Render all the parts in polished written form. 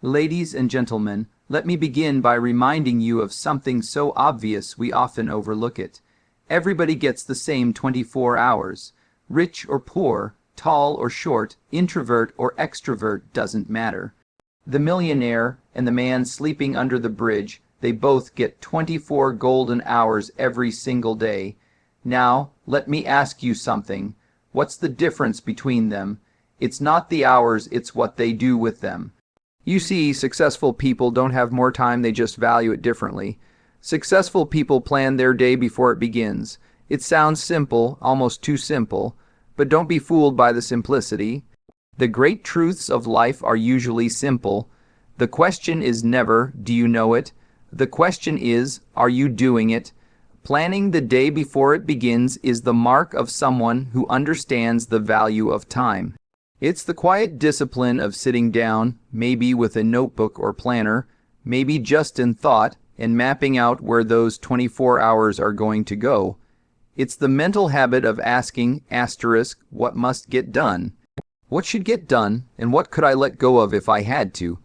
Ladies and gentlemen, let me begin by reminding you of something so obvious we often overlook it. Everybody gets the same 24 hours. Rich or poor, tall or short, introvert or extrovert, doesn't matter. The millionaire and the man sleeping under the bridge, they both get 24 golden hours every single day. Now, let me ask you something. What's the difference between them? It's not the hours, it's what they do with them. You see, successful people don't have more time, they just value it differently. Successful people plan their day before it begins. It sounds simple, almost too simple, but don't be fooled by the simplicity. The great truths of life are usually simple. The question is never, do you know it? The question is, are you doing it? Planning the day before it begins is the mark of someone who understands the value of time. It's the quiet discipline of sitting down, maybe with a notebook or planner, maybe just in thought, and mapping out where those 24 hours are going to go. It's the mental habit of asking, what must get done? What should get done, and what could I let go of if I had to?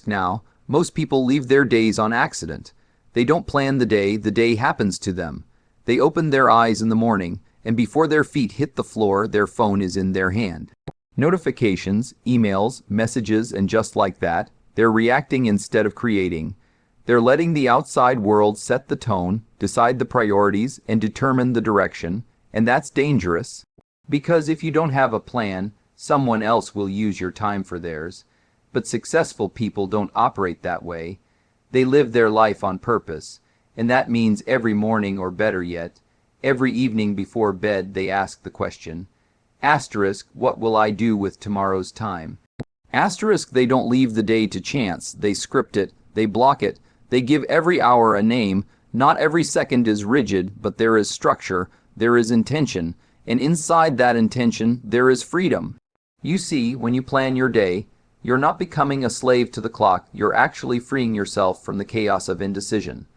Now, most people leave their days on accident. They don't plan the day happens to them. They open their eyes in the morning, and before their feet hit the floor, their phone is in their hand. Notifications, emails, messages, and just like that, they're reacting instead of creating. They're letting the outside world set the tone, decide the priorities, and determine the direction, and that's dangerous. Because if you don't have a plan, someone else will use your time for theirs. But successful people don't operate that way. They live their life on purpose, and that means every morning, or better yet, every evening before bed they ask the question, what will I do with tomorrow's time? They don't leave the day to chance. They script it, they block it, they give every hour a name. Not every second is rigid, but there is structure, there is intention, and inside that intention there is freedom. You see, when you plan your day, you're not becoming a slave to the clock, you're actually freeing yourself from the chaos of indecision.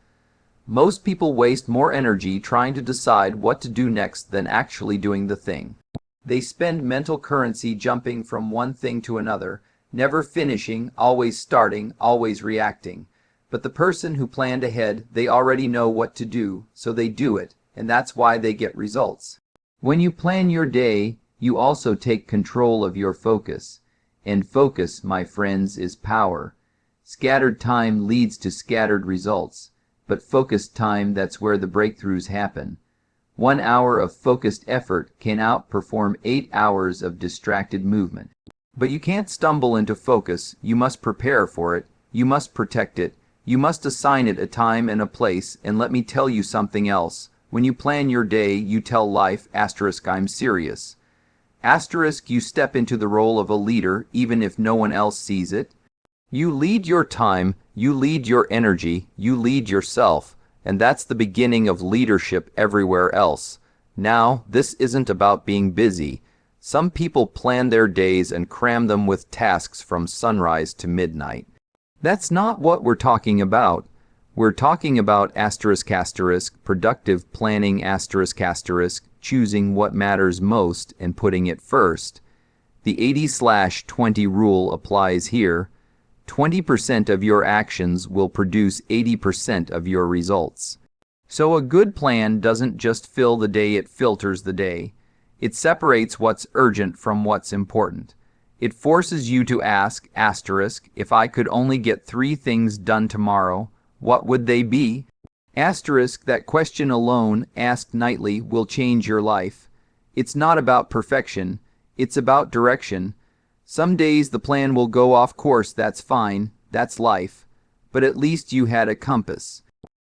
Most people waste more energy trying to decide what to do next than actually doing the thing. They spend mental currency jumping from one thing to another, never finishing, always starting, always reacting. But the person who planned ahead, they already know what to do, so they do it, and that's why they get results. When you plan your day, you also take control of your focus. And focus, my friends, is power. Scattered time leads to scattered results, but focused time, that's where the breakthroughs happen. 1 hour of focused effort can outperform 8 hours of distracted movement. But you can't stumble into focus. You must prepare for it. You must protect it. You must assign it a time and a place. And let me tell you something else. When you plan your day, you tell life, I'm serious. You step into the role of a leader, even if no one else sees it. You lead your time, you lead your energy, you lead yourself. And that's the beginning of leadership everywhere else. Now, this isn't about being busy. Some people plan their days and cram them with tasks from sunrise to midnight. That's not what we're talking about. We're talking about productive planning choosing what matters most and putting it first. The 80/20 rule applies here. 20% of your actions will produce 80% of your results. So a good plan doesn't just fill the day, it filters the day. It separates what's urgent from what's important. It forces you to ask, if I could only get 3 things done tomorrow, what would they be? That question alone, asked nightly, will change your life. It's not about perfection, it's about direction. Some days the plan will go off course, that's fine, that's life. But at least you had a compass.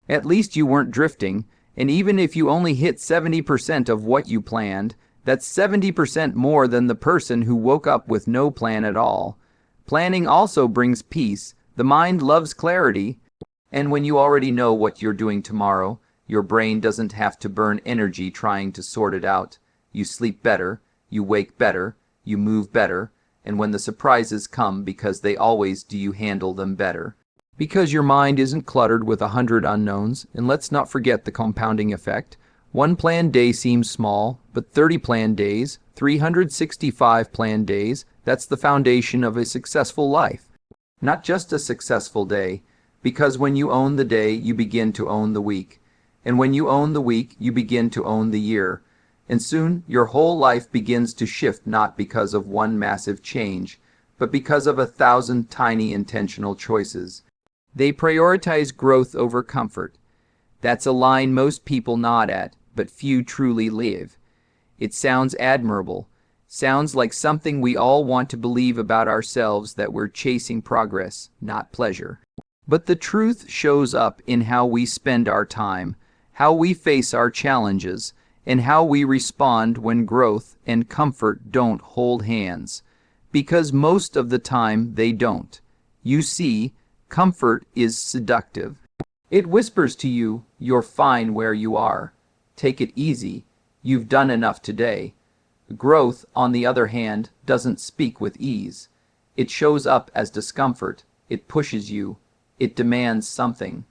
At least you weren't drifting, and even if you only hit 70% of what you planned, that's 70% more than the person who woke up with no plan at all. Planning also brings peace. The mind loves clarity. And when you already know what you're doing tomorrow, your brain doesn't have to burn energy trying to sort it out. You sleep better, you wake better, you move better, and when the surprises come, because they always do, you handle them better. Because your mind isn't cluttered with 100 unknowns, and let's not forget the compounding effect. 1 planned day seems small, but 30 planned days, 365 planned days, that's the foundation of a successful life. not just a successful day, because when you own the day, you begin to own the week. And when you own the week, you begin to own the year. And soon, your whole life begins to shift not because of one massive change, but because of 1,000 tiny intentional choices. They prioritize growth over comfort. That's a line most people nod at, but few truly live. It sounds admirable. Sounds like something we all want to believe about ourselves, that we're chasing progress, not pleasure. But the truth shows up in how we spend our time, how we face our challenges, and how we respond when growth and comfort don't hold hands. Because most of the time they don't. You see, comfort is seductive. It whispers to you, you're fine where you are. Take it easy. You've done enough today. Growth, on the other hand, doesn't speak with ease. It shows up as discomfort. It pushes you. It demands something.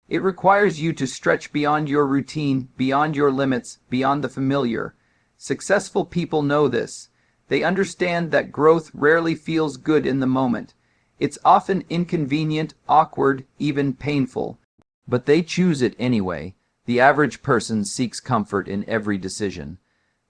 It requires you to stretch beyond your routine, beyond your limits, beyond the familiar. Successful people know this. They understand that growth rarely feels good in the moment. It's often inconvenient, awkward, even painful. But they choose it anyway. The average person seeks comfort in every decision.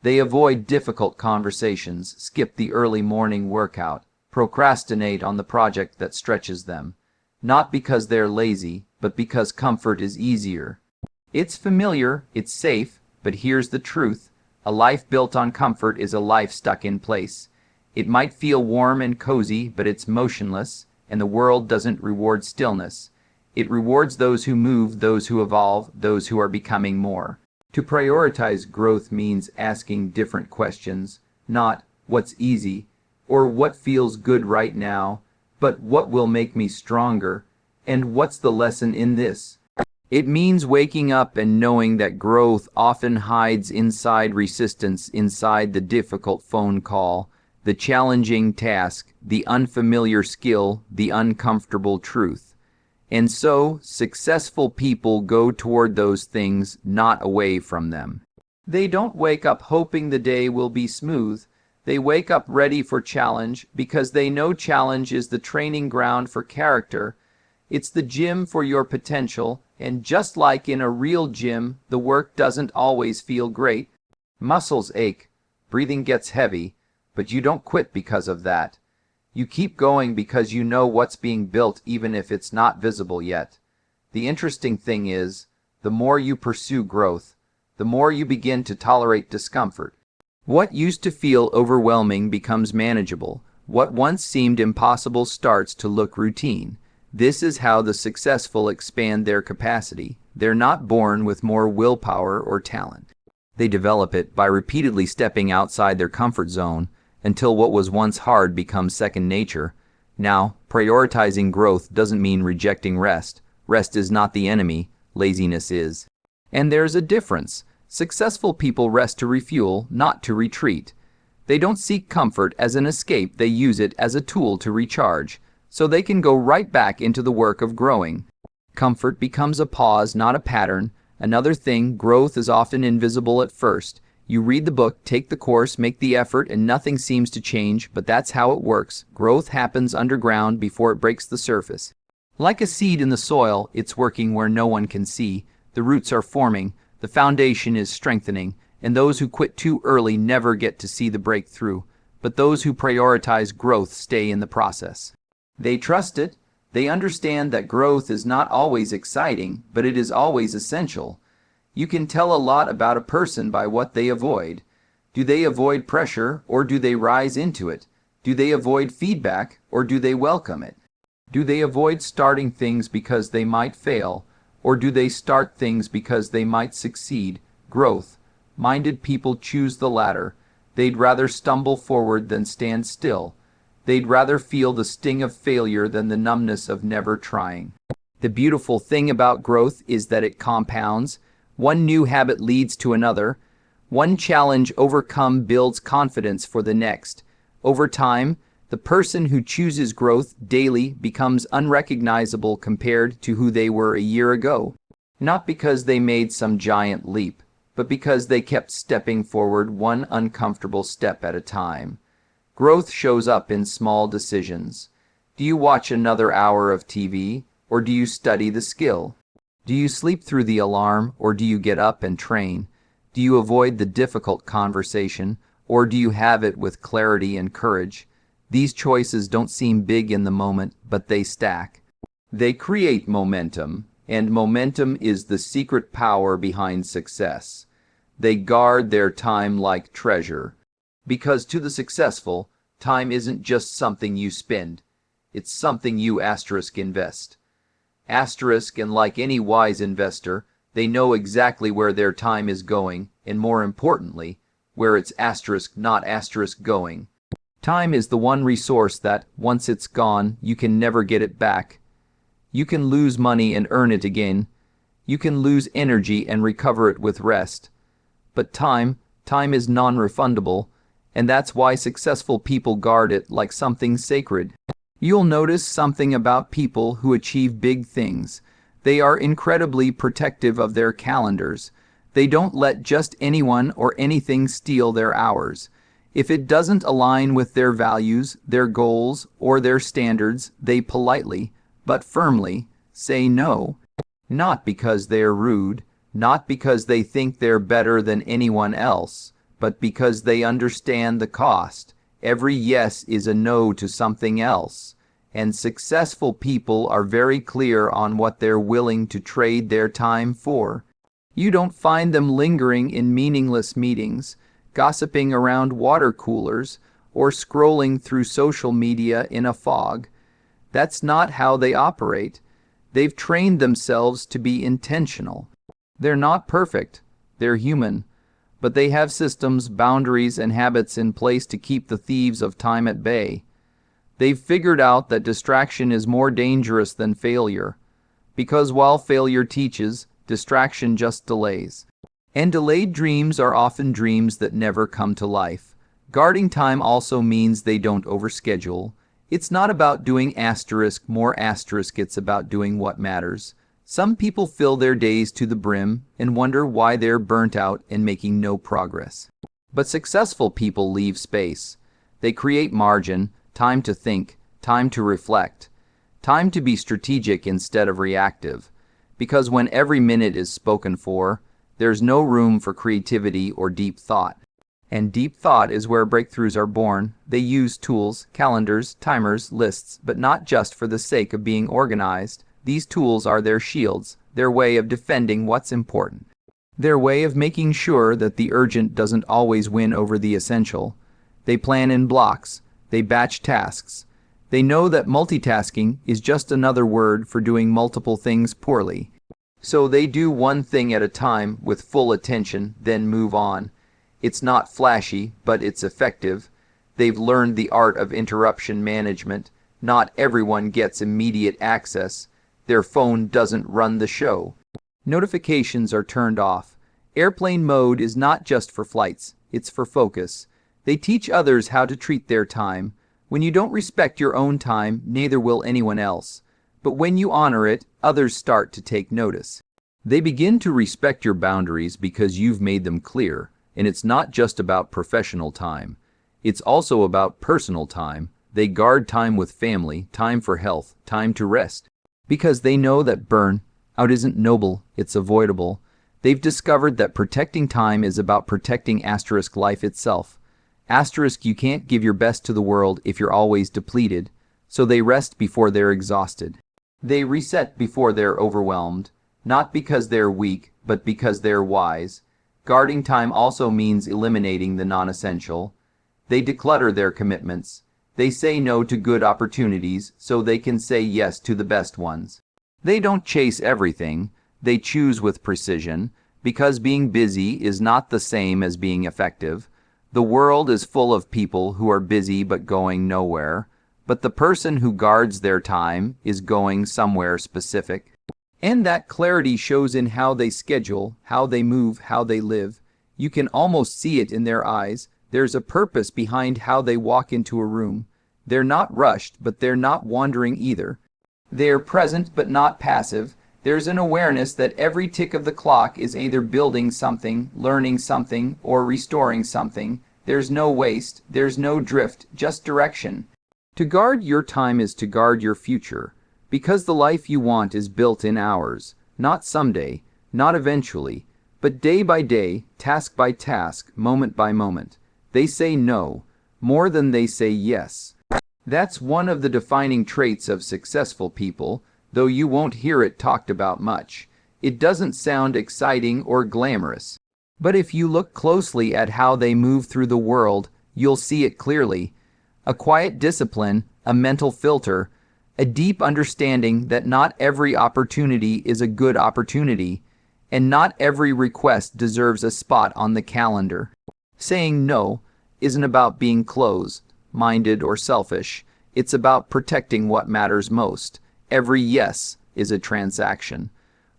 They avoid difficult conversations, skip the early morning workout, procrastinate on the project that stretches them. Not because they're lazy, but because comfort is easier. It's familiar, it's safe, but here's the truth. A life built on comfort is a life stuck in place. It might feel warm and cozy, but it's motionless, and the world doesn't reward stillness. It rewards those who move, those who evolve, those who are becoming more. To prioritize growth means asking different questions, not what's easy or what feels good right now, but what will make me stronger, and what's the lesson in this? It means waking up and knowing that growth often hides inside resistance, inside the difficult phone call, the challenging task, the unfamiliar skill, the uncomfortable truth. And so, successful people go toward those things, not away from them. They don't wake up hoping the day will be smooth. They wake up ready for challenge because they know challenge is the training ground for character. It's the gym for your potential, and just like in a real gym, the work doesn't always feel great. Muscles ache, breathing gets heavy, but you don't quit because of that. You keep going because you know what's being built even if it's not visible yet. The interesting thing is, the more you pursue growth, the more you begin to tolerate discomfort. What used to feel overwhelming becomes manageable. What once seemed impossible starts to look routine. This is how the successful expand their capacity. They're not born with more willpower or talent. They develop it by repeatedly stepping outside their comfort zone until what was once hard becomes second nature. Now, prioritizing growth doesn't mean rejecting rest. Rest is not the enemy, laziness is. And there's a difference. Successful people rest to refuel, not to retreat. They don't seek comfort as an escape, they use it as a tool to recharge, so they can go right back into the work of growing. Comfort becomes a pause, not a pattern. Another thing, growth is often invisible at first. You read the book, take the course, make the effort, and nothing seems to change, but that's how it works. Growth happens underground before it breaks the surface. Like a seed in the soil, it's working where no one can see. The roots are forming, the foundation is strengthening, and those who quit too early never get to see the breakthrough. But those who prioritize growth stay in the process. They trust it. They understand that growth is not always exciting, but it is always essential. You can tell a lot about a person by what they avoid. Do they avoid pressure, or do they rise into it? Do they avoid feedback, or do they welcome it? Do they avoid starting things because they might fail, or do they start things because they might succeed? Growth-minded people choose the latter. They'd rather stumble forward than stand still. They'd rather feel the sting of failure than the numbness of never trying. The beautiful thing about growth is that it compounds. One new habit leads to another. One challenge overcome builds confidence for the next. Over time, the person who chooses growth daily becomes unrecognizable compared to who they were a year ago. Not because they made some giant leap, but because they kept stepping forward one uncomfortable step at a time. Growth shows up in small decisions. Do you watch another hour of TV, or do you study the skill? Do you sleep through the alarm, or do you get up and train? Do you avoid the difficult conversation, or do you have it with clarity and courage? These choices don't seem big in the moment, but they stack. They create momentum, and momentum is the secret power behind success. They guard their time like treasure. Because to the successful, time isn't just something you spend. It's something you invest. And like any wise investor, they know exactly where their time is going, and more importantly, where it's not going. Time is the one resource that, once it's gone, you can never get it back. You can lose money and earn it again. You can lose energy and recover it with rest. But time is non-refundable, and that's why successful people guard it like something sacred. You'll notice something about people who achieve big things. They are incredibly protective of their calendars. They don't let just anyone or anything steal their hours. If it doesn't align with their values, their goals, or their standards, they politely, but firmly, say no. Not because they're rude, not because they think they're better than anyone else, but because they understand the cost. Every yes is a no to something else. And successful people are very clear on what they're willing to trade their time for. You don't find them lingering in meaningless meetings, gossiping around water coolers, or scrolling through social media in a fog. That's not how they operate. They've trained themselves to be intentional. They're not perfect. They're human. But they have systems, boundaries, and habits in place to keep the thieves of time at bay. They've figured out that distraction is more dangerous than failure, because while failure teaches, distraction just delays. And delayed dreams are often dreams that never come to life. Guarding time also means they don't overschedule. It's not about doing more asterisk, it's about doing what matters. Some people fill their days to the brim and wonder why they're burnt out and making no progress. But successful people leave space. They create margin, time to think, time to reflect, time to be strategic instead of reactive. Because when every minute is spoken for, there's no room for creativity or deep thought. And deep thought is where breakthroughs are born. They use tools, calendars, timers, lists, but not just for the sake of being organized. These tools are their shields, their way of defending what's important. Their way of making sure that the urgent doesn't always win over the essential. They plan in blocks. They batch tasks. They know that multitasking is just another word for doing multiple things poorly. So they do one thing at a time with full attention, then move on. It's not flashy, but it's effective. They've learned the art of interruption management. Not everyone gets immediate access. Their phone doesn't run the show. Notifications are turned off. Airplane mode is not just for flights, it's for focus. They teach others how to treat their time. When you don't respect your own time, neither will anyone else. But when you honor it, others start to take notice. They begin to respect your boundaries because you've made them clear. And it's not just about professional time. It's also about personal time. They guard time with family, time for health, time to rest. Because they know that burnout isn't noble, it's avoidable. They've discovered that protecting time is about protecting life itself. You can't give your best to the world if you're always depleted. So they rest before they're exhausted. They reset before they're overwhelmed. Not because they're weak, but because they're wise. Guarding time also means eliminating the non-essential. They declutter their commitments. They say no to good opportunities so they can say yes to the best ones. They don't chase everything. They choose with precision, because being busy is not the same as being effective. The world is full of people who are busy but going nowhere, but the person who guards their time is going somewhere specific. And that clarity shows in how they schedule, how they move, how they live. You can almost see it in their eyes. There's a purpose behind how they walk into a room. They're not rushed, but they're not wandering either. They're present but not passive. There's an awareness that every tick of the clock is either building something, learning something, or restoring something. There's no waste, there's no drift, just direction. To guard your time is to guard your future, because the life you want is built in hours, not someday, not eventually, but day by day, task by task, moment by moment. They say no, more than they say yes. That's one of the defining traits of successful people, though you won't hear it talked about much. It doesn't sound exciting or glamorous. But if you look closely at how they move through the world, you'll see it clearly. A quiet discipline, a mental filter, a deep understanding that not every opportunity is a good opportunity, and not every request deserves a spot on the calendar. Saying no isn't about being closed-minded or selfish. It's about protecting what matters most. Every yes is a transaction.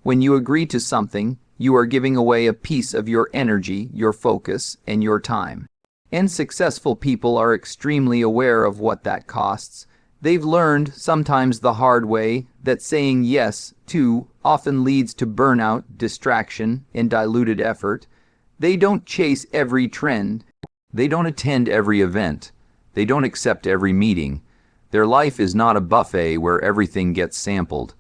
When you agree to something, you are giving away a piece of your energy, your focus, and your time. And successful people are extremely aware of what that costs. They've learned, sometimes the hard way, that saying yes to often leads to burnout, distraction, and diluted effort. They don't chase every trend. They don't attend every event. They don't accept every meeting. Their life is not a buffet where everything gets sampled.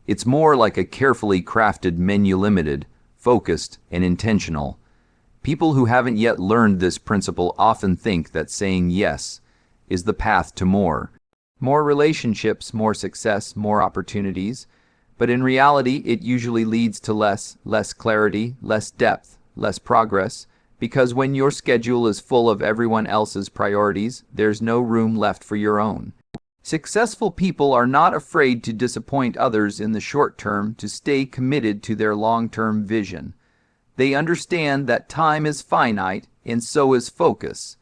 It's more like a carefully crafted menu, limited, focused, and intentional. People who haven't yet learned this principle often think that saying yes is the path to more. More relationships, more success, more opportunities. But in reality, it usually leads to less clarity, less depth, less progress, because when your schedule is full of everyone else's priorities, there's no room left for your own. Successful people are not afraid to disappoint others in the short term to stay committed to their long-term vision. They understand that time is finite, and so is focus.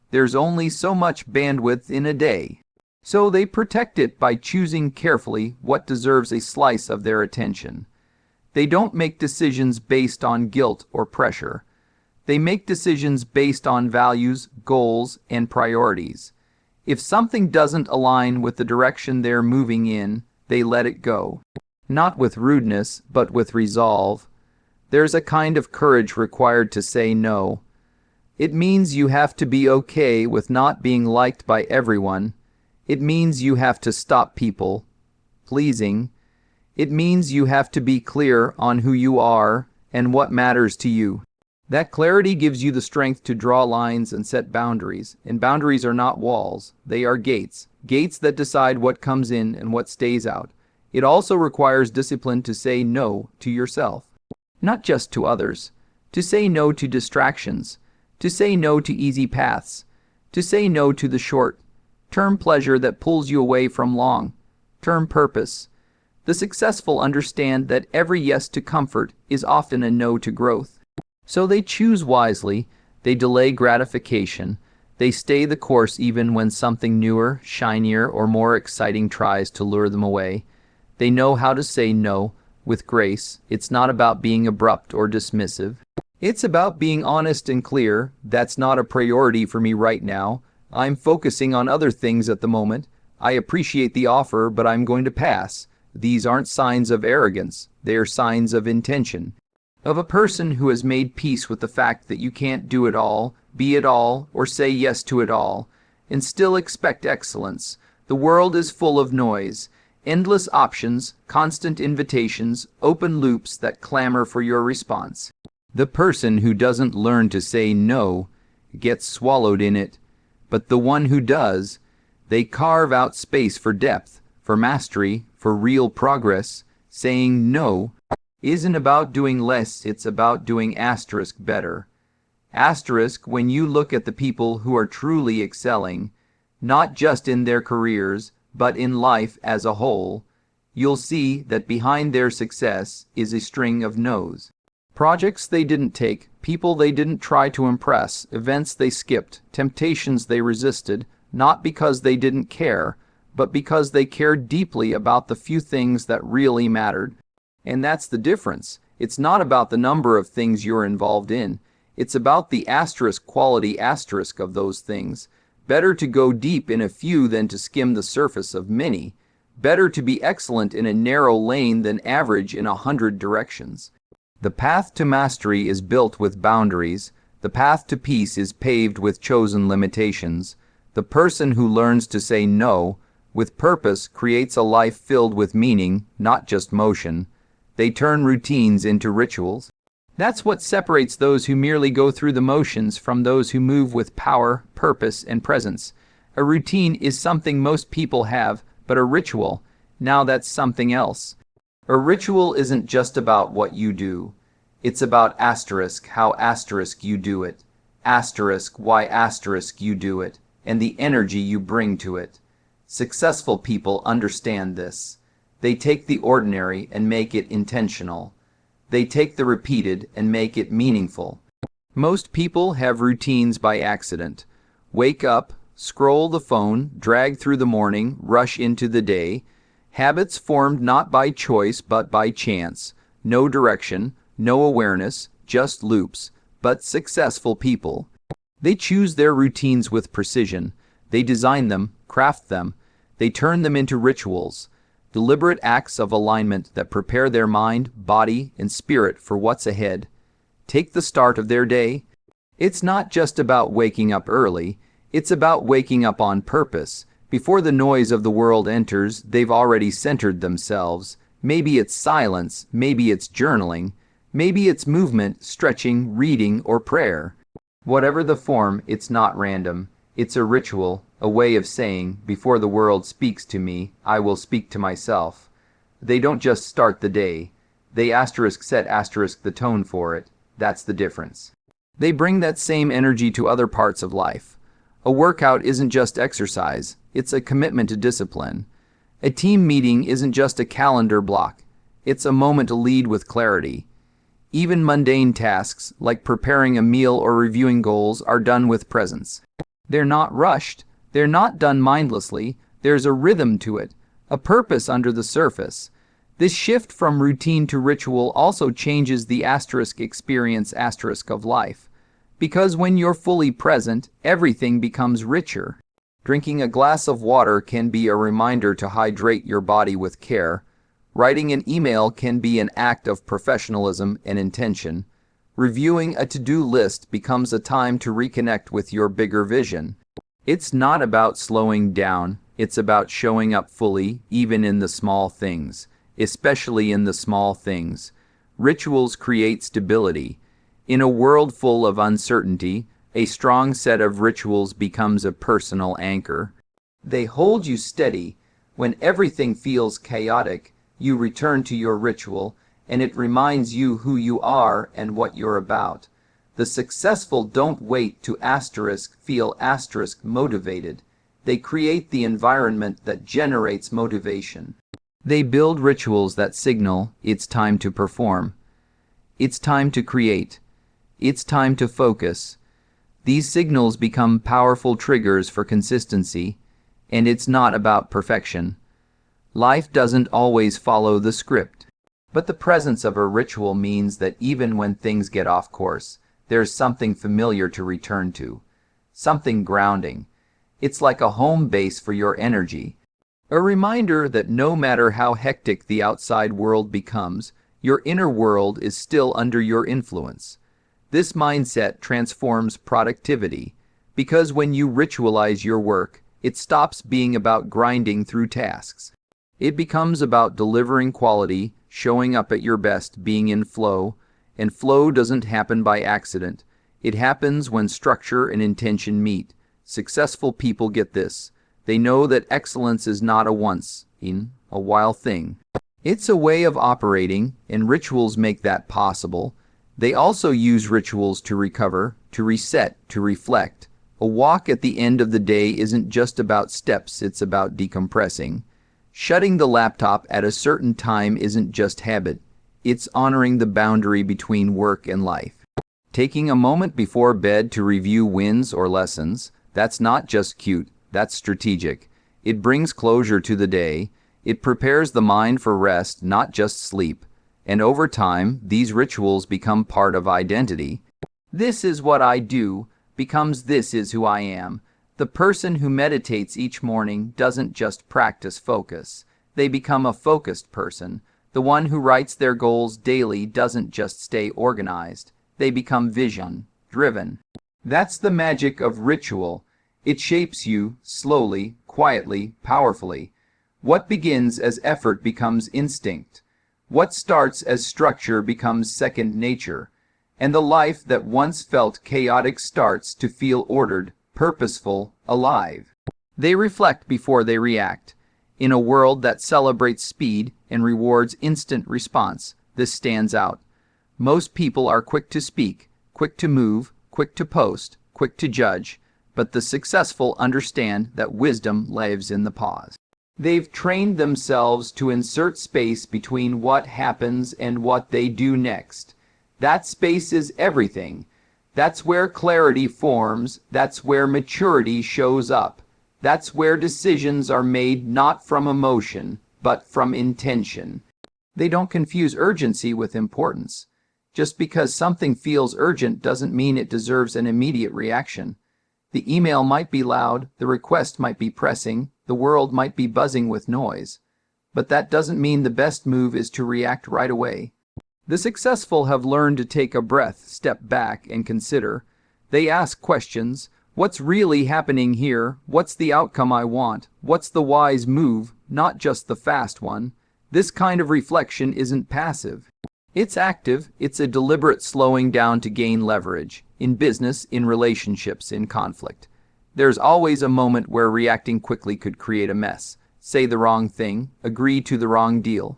There's only so much bandwidth in a day. So they protect it by choosing carefully what deserves a slice of their attention. They don't make decisions based on guilt or pressure. They make decisions based on values, goals, and priorities. If something doesn't align with the direction they're moving in, they let it go. Not with rudeness, but with resolve. There's a kind of courage required to say no. It means you have to be okay with not being liked by everyone. It means you have to stop people pleasing. It means you have to be clear on who you are and what matters to you. That clarity gives you the strength to draw lines and set boundaries. And boundaries are not walls. They are gates. Gates that decide what comes in and what stays out. It also requires discipline to say no to yourself. Not just to others. To say no to distractions. To say no to easy paths. To say no to the short-term pleasure that pulls you away from long-term purpose. The successful understand that every yes to comfort is often a no to growth. So they choose wisely, they delay gratification, they stay the course even when something newer, shinier, or more exciting tries to lure them away. They know how to say no with grace. It's not about being abrupt or dismissive. It's about being honest and clear. That's not a priority for me right now. I'm focusing on other things at the moment. I appreciate the offer, but I'm going to pass. These aren't signs of arrogance. They are signs of intention. Of a person who has made peace with the fact that you can't do it all, be it all, or say yes to it all, and still expect excellence. The world is full of noise, endless options, constant invitations, open loops that clamor for your response. The person who doesn't learn to say no gets swallowed in it, but the one who does, they carve out space for depth, for mastery, for real progress. Saying no isn't about doing less, it's about doing better. When you look at the people who are truly excelling, not just in their careers, but in life as a whole, you'll see that behind their success is a string of no's. Projects they didn't take, people they didn't try to impress, events they skipped, temptations they resisted, not because they didn't care, but because they cared deeply about the few things that really mattered. And that's the difference. It's not about the number of things you're involved in. It's about the quality of those things. Better to go deep in a few than to skim the surface of many. Better to be excellent in a narrow lane than average in 100 directions. The path to mastery is built with boundaries. The path to peace is paved with chosen limitations. The person who learns to say no with purpose creates a life filled with meaning, not just motion. They turn routines into rituals. That's what separates those who merely go through the motions from those who move with power, purpose, and presence. A routine is something most people have, but a ritual, now that's something else. A ritual isn't just about what you do. It's about how you do it, why you do it, and the energy you bring to it. Successful people understand this. They take the ordinary and make it intentional. They take the repeated and make it meaningful. Most people have routines by accident. Wake up, scroll the phone, drag through the morning, rush into the day. Habits formed not by choice but by chance. No direction, no awareness, just loops. But successful people, they choose their routines with precision. They design them, craft them. They turn them into rituals. Deliberate acts of alignment that prepare their mind, body, and spirit for what's ahead. Take the start of their day. It's not just about waking up early. It's about waking up on purpose. Before the noise of the world enters, they've already centered themselves. Maybe it's silence, maybe it's journaling, maybe it's movement, stretching, reading, or prayer. Whatever the form, it's not random. It's a ritual, a way of saying, before the world speaks to me, I will speak to myself. They don't just start the day. They set the tone for it. That's the difference. They bring that same energy to other parts of life. A workout isn't just exercise. It's a commitment to discipline. A team meeting isn't just a calendar block. It's a moment to lead with clarity. Even mundane tasks, like preparing a meal or reviewing goals, are done with presence. They're not rushed. They're not done mindlessly. There's a rhythm to it, a purpose under the surface. This shift from routine to ritual also changes the experience of life. Because when you're fully present, everything becomes richer. Drinking a glass of water can be a reminder to hydrate your body with care. Writing an email can be an act of professionalism and intention. Reviewing a to-do list becomes a time to reconnect with your bigger vision. It's not about slowing down. It's about showing up fully, even in the small things, especially in the small things. Rituals create stability. In a world full of uncertainty, a strong set of rituals becomes a personal anchor. They hold you steady. When everything feels chaotic, you return to your ritual, and it reminds you who you are and what you're about. The successful don't wait to feel motivated. They create the environment that generates motivation. They build rituals that signal it's time to perform. It's time to create. It's time to focus. These signals become powerful triggers for consistency, and it's not about perfection. Life doesn't always follow the script. But the presence of a ritual means that even when things get off course, there's something familiar to return to. Something grounding. It's like a home base for your energy. A reminder that no matter how hectic the outside world becomes, your inner world is still under your influence. This mindset transforms productivity, because when you ritualize your work, it stops being about grinding through tasks. It becomes about delivering quality, showing up at your best, being in flow, and flow doesn't happen by accident. It happens when structure and intention meet. Successful people get this. They know that excellence is not a once-in-a-while thing. It's a way of operating, and rituals make that possible. They also use rituals to recover, to reset, to reflect. A walk at the end of the day isn't just about steps, it's about decompressing. Shutting the laptop at a certain time isn't just habit, it's honoring the boundary between work and life. Taking a moment before bed to review wins or lessons, that's not just cute, that's strategic. It brings closure to the day. It prepares the mind for rest, not just sleep. And over time, these rituals become part of identity. This is what I do becomes this is who I am. The person who meditates each morning doesn't just practice focus. They become a focused person. The one who writes their goals daily doesn't just stay organized. They become vision-driven. That's the magic of ritual. It shapes you, slowly, quietly, powerfully. What begins as effort becomes instinct. What starts as structure becomes second nature. And the life that once felt chaotic starts to feel ordered, purposeful, alive. They reflect before they react. In a world that celebrates speed and rewards instant response, this stands out. Most people are quick to speak, quick to move, quick to post, quick to judge, but the successful understand that wisdom lives in the pause. They've trained themselves to insert space between what happens and what they do next. That space is everything. That's where clarity forms. That's where maturity shows up. That's where decisions are made not from emotion, but from intention. They don't confuse urgency with importance. Just because something feels urgent doesn't mean it deserves an immediate reaction. The email might be loud, the request might be pressing, the world might be buzzing with noise. But that doesn't mean the best move is to react right away. The successful have learned to take a breath, step back, and consider. They ask questions. What's really happening here? What's the outcome I want? What's the wise move, not just the fast one? This kind of reflection isn't passive. It's active. It's a deliberate slowing down to gain leverage. In business, in relationships, in conflict. There's always a moment where reacting quickly could create a mess. Say the wrong thing, agree to the wrong deal.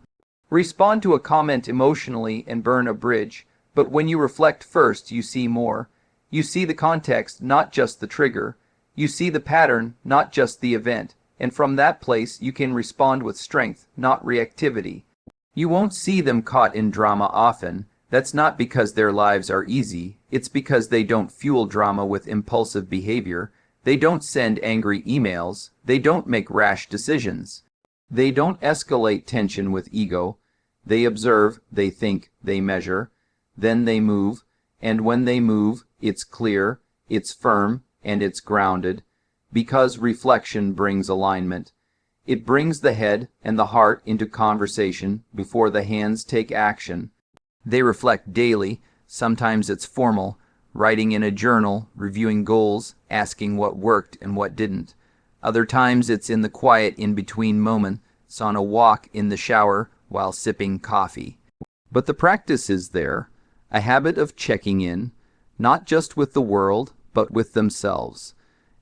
Respond to a comment emotionally and burn a bridge. But when you reflect first, you see more. You see the context, not just the trigger. You see the pattern, not just the event. And from that place, you can respond with strength, not reactivity. You won't see them caught in drama often. That's not because their lives are easy. It's because they don't fuel drama with impulsive behavior. They don't send angry emails. They don't make rash decisions. They don't escalate tension with ego. They observe, they think, they measure. Then they move. And when they move, it's clear, it's firm, and it's grounded. Because reflection brings alignment. It brings the head and the heart into conversation before the hands take action. They reflect daily. Sometimes it's formal, writing in a journal, reviewing goals, asking what worked and what didn't. Other times it's in the quiet in-between moments, on a walk, in the shower, while sipping coffee. But the practice is there, a habit of checking in, not just with the world, but with themselves.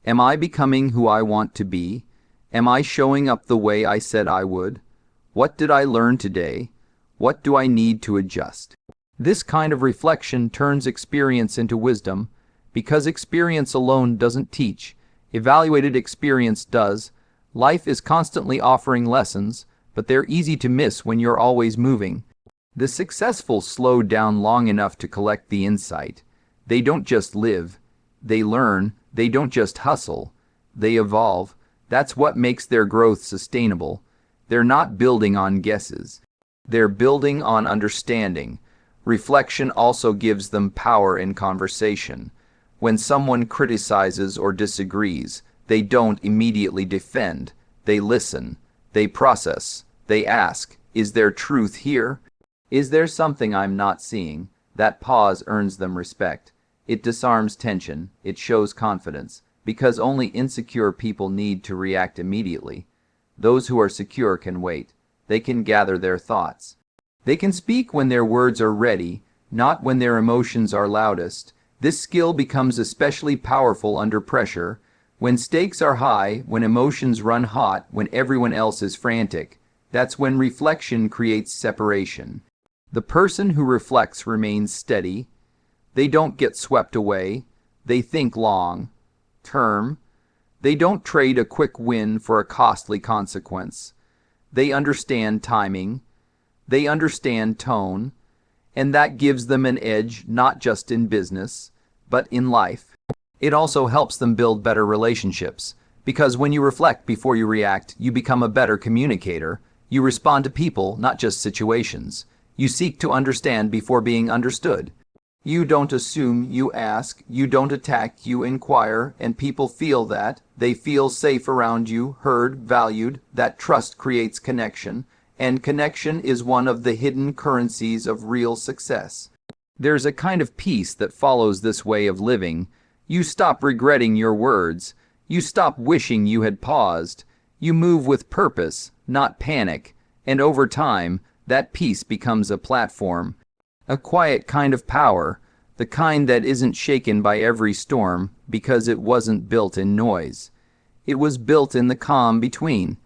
Am I becoming who I want to be? Am I showing up the way I said I would? What did I learn today? What do I need to adjust? This kind of reflection turns experience into wisdom, because experience alone doesn't teach. Evaluated experience does. Life is constantly offering lessons, but they're easy to miss when you're always moving. The successful slow down long enough to collect the insight. They don't just live. They learn. They don't just hustle. They evolve. That's what makes their growth sustainable. They're not building on guesses. They're building on understanding. Reflection also gives them power in conversation. When someone criticizes or disagrees, they don't immediately defend. They listen. They process. They ask, is there truth here? Is there something I'm not seeing? That pause earns them respect. It disarms tension. It shows confidence. Because only insecure people need to react immediately. Those who are secure can wait. They can gather their thoughts. They can speak when their words are ready, not when their emotions are loudest. This skill becomes especially powerful under pressure, when stakes are high, when emotions run hot, when everyone else is frantic. That's when reflection creates separation. The person who reflects remains steady. They don't get swept away. They think long term. They don't trade a quick win for a costly consequence. They understand timing. They understand tone. And that gives them an edge not just in business, but in life. It also helps them build better relationships. Because when you reflect before you react, you become a better communicator. You respond to people, not just situations. You seek to understand before being understood. You don't assume, you ask. You don't attack, you inquire. And people feel that. They feel safe around you, heard, valued. That trust creates connection. And connection is one of the hidden currencies of real success. There's a kind of peace that follows this way of living. You stop regretting your words. You stop wishing you had paused. You move with purpose, not panic, and over time, that peace becomes a platform, a quiet kind of power, the kind that isn't shaken by every storm because it wasn't built in noise. It was built in the calm between,